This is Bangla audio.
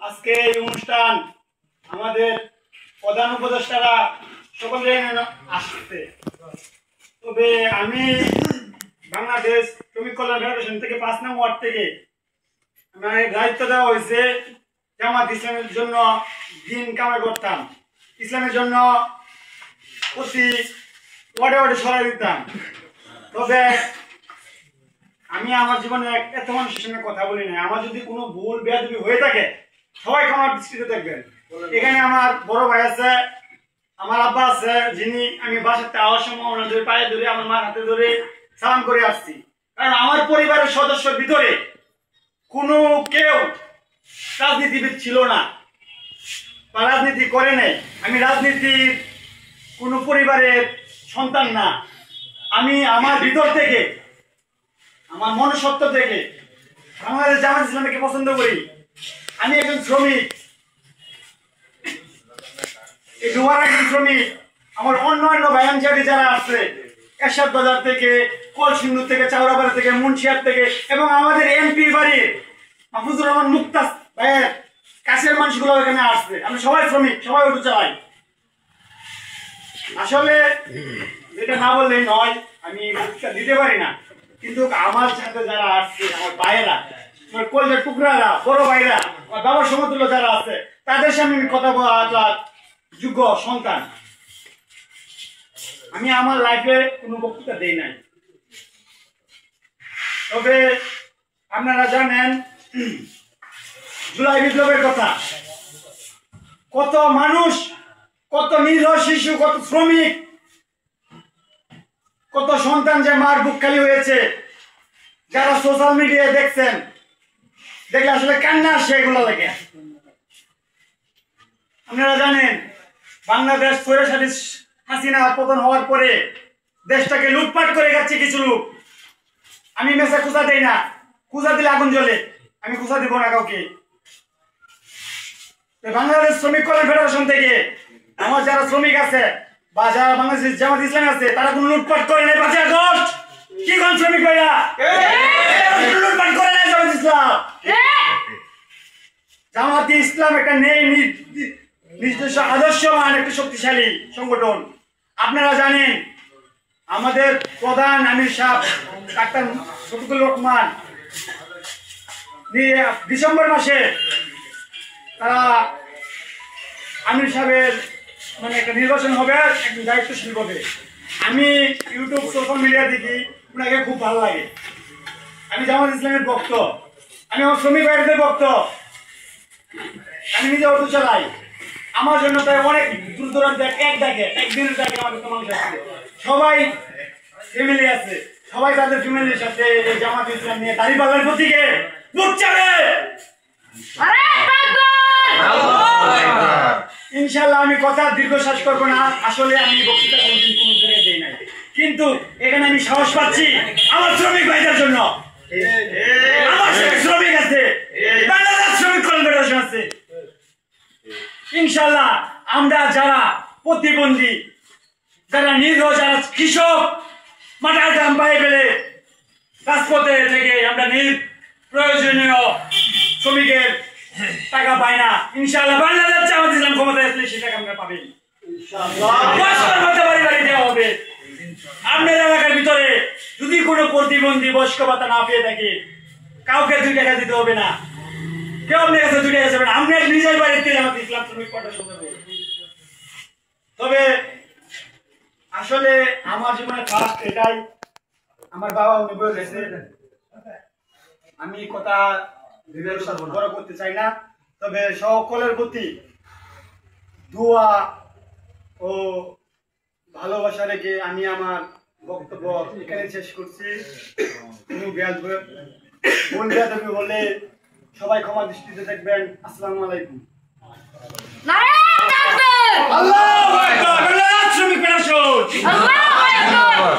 আজকে এই অনুষ্ঠান আমাদের প্রধান উপদেষ্টারা সকলে আসছে। তবে আমি বাংলাদেশ শ্রমিক কল্যাণ ফেডারেশন থেকে 5 নং ওয়ার্ড থেকে আমার দায়িত্ব দেওয়া হয়েছে জামাত ইসলামের জন্য দিন কামাই করতাম, ইসলামের জন্য প্রতি ওয়ার্ডে ওয়ার্ডে সরাই দিতাম। তবে আমি আমার জীবনে এত মানুষের সঙ্গে কথা বলি না। আমার যদি কোনো ভুল বেয়াদবি হয়ে থাকে সবাই আমার দৃষ্টিতে দেখবেন। এখানে আমার বড় ভাই আছে, আমার আব্বা আছে, যিনি আমি বাসাতে আওয়ার সময় ওনাদের পায়ে ধরে আমার মার হাতে ধরে সালাম করে আসছি। কারণ আমার পরিবারের সদস্যের ভিতরে কোনো কেউ রাজনীতিবিদ ছিল না বা রাজনীতি করে নাই। আমি রাজনীতির কোনো পরিবারের সন্তান না। আমি আমার ভিতর থেকে, আমার মনসত্ব থেকে বাংলাদেশ জামাত ইসলামকে পছন্দ করি। আমি একজন শ্রমিক, এই ডুয়ার একজন শ্রমিক। আমার অন্যান্য ভাইয়ানচারি যারা আছে এরশাদ বাজার থেকে, কলসিন্দুর থেকে, চাউরাবাড়ি থেকে, মুন্সিয়ার থেকে এবং আমাদের এমপি বাড়ির মাহফুজুর রহমান মুক্তাস ভাইয়ের কাছের মানুষগুলো এখানে আসছে। আমি সবাই শ্রমিক, সবাই অটো চালাই। আসলে যেটা না বললেই নয়, আমি বক্তৃতা দিতে পারি না, কিন্তু আমার সাথে যারা আসছে, আমার ভাইয়েরা, আমার কলেজের টুকরারা, বড় ভাইরা, আমার বাবার সমতুল্য যারা আছে, তাদের সামনে আমি কথা বলার যোগ্য সন্তান। আমি আমার লাইফে কোনো বক্তৃতা দেই নাই। তবে আপনারা জানেন জুলাই বিপ্লবের কথা, কত মানুষ, কত নিরীহ শিশু, কত শ্রমিক, কত সন্তান যে মার বুক খালি হয়েছে। যারা সোশ্যাল মিডিয়ায় দেখছেন, দেখলে আসলে কান্না আসে এগুলো লাগে। আপনারা জানেন বাংলাদেশ স্বৈরাচারী হাসিনা পতন হওয়ার পরে দেশটাকে লুটপাট করে গেছে কিছু লোক। আমি মেসে খুঁজা দেই না, খুঁজা দিলে আগুন জ্বলে, আমি খুঁজা দিব না কাউকে। বাংলাদেশ শ্রমিক কল্যাণ ফেডারেশন থেকে আমার যারা শ্রমিক আছে বা যারা বাংলাদেশ জামাত ইসলাম আছে, তারা কোনো লুটপাট করে নাই। 5 আগস্ট কি কোন শ্রমিক ভাইরা লুটপাট করে নাই? জামাত ইসলাম, জামাত ইসলাম একটা নেই নিজস্ব আদর্শবান একটা শক্তিশালী সংগঠন। আপনারা জানেন আমাদের প্রধান আমির সাহেব ডাক্তার শফিকুল রহমান ডিসেম্বর মাসে তারা আমির সাহেবের মানে একটা নির্বাচন হবে, একজন দায়িত্বশীল হবে। আমি ইউটিউব সোশ্যাল মিডিয়া দেখি, ওনাকে খুব ভালো লাগে। আমি জামাত ইসলামের ভক্ত, আমি আমার শ্রমিক ভাইদের ভক্ত। আমি নিজে অটো চালাই। আমার জন্য তাই অনেক দূর দূরান্ত একদিনের দেখে আমাদের মানুষ আছে, সবাই ফ্যামিলি আছে, সবাই তাদের ফ্যামিলির সাথে জামাত ইসলাম নিয়ে দাঁড়িপাল্লার প্রতীকে ভোট চাবে। ইনশাল্লাহ আমি কথা দীর্ঘশ্বাস করবো না। আসলে আমি বক্তৃতা কোনোদিন কোনো জায়গায় দেই নাই, কিন্তু এখানে আমি সাহস পাচ্ছি আমার শ্রমিক ভাইদের জন্য। আমার শ্রমিক আছে, বাংলাদেশ শ্রমিক কল্যাণ ফেডারেশন আছে। ইনশাল্লাহ আমরা যারা প্রতিবন্ধী, যারা নিরীহ, যারা কৃষক, মাথার দাম পায়ে ফেলে রাজপথে থেকে আমরা প্রয়োজনীয় শ্রমিকের টাকা পাই না, ইনশাআল্লাহ বাংলাদেশ জামাত ইসলাম ক্ষমতায় আসলে সেই টাকা আমরা পাবেন। বাড়ি বাড়ি দেওয়া হবে। আপনার এলাকার ভিতরে যদি কোনো প্রতিবন্ধী বয়স্ক ভাতা না পেয়ে থাকে, কাউকে 2 টাকা দিতে হবে না, কেউ আপনার কাছে 2 টাকা যাবে না। আপনার নিজের বাড়িতে জামাত ইসলাম শ্রমিক কোটা শুরু হবে। তবে আসলে আমার জীবনে ফার্স্ট এটাই, আমার বাবা উনি বলেছে, আমি কথা বড় করতে চাই না। তবে সকলের প্রতি দোয়া ও ভালোবাসা রেখে আমি আমার বক্তব্য এখানে শেষ করছি। ভুল বেয়াদবি হলে সবাই ক্ষমা দৃষ্টিতে দেখবেন। আসসালামু আলাইকুম। আল্লাহু আকবার। আল্লাহু আকবার। শ্রমিক ফেডারেশন। আল্লাহু আকবার।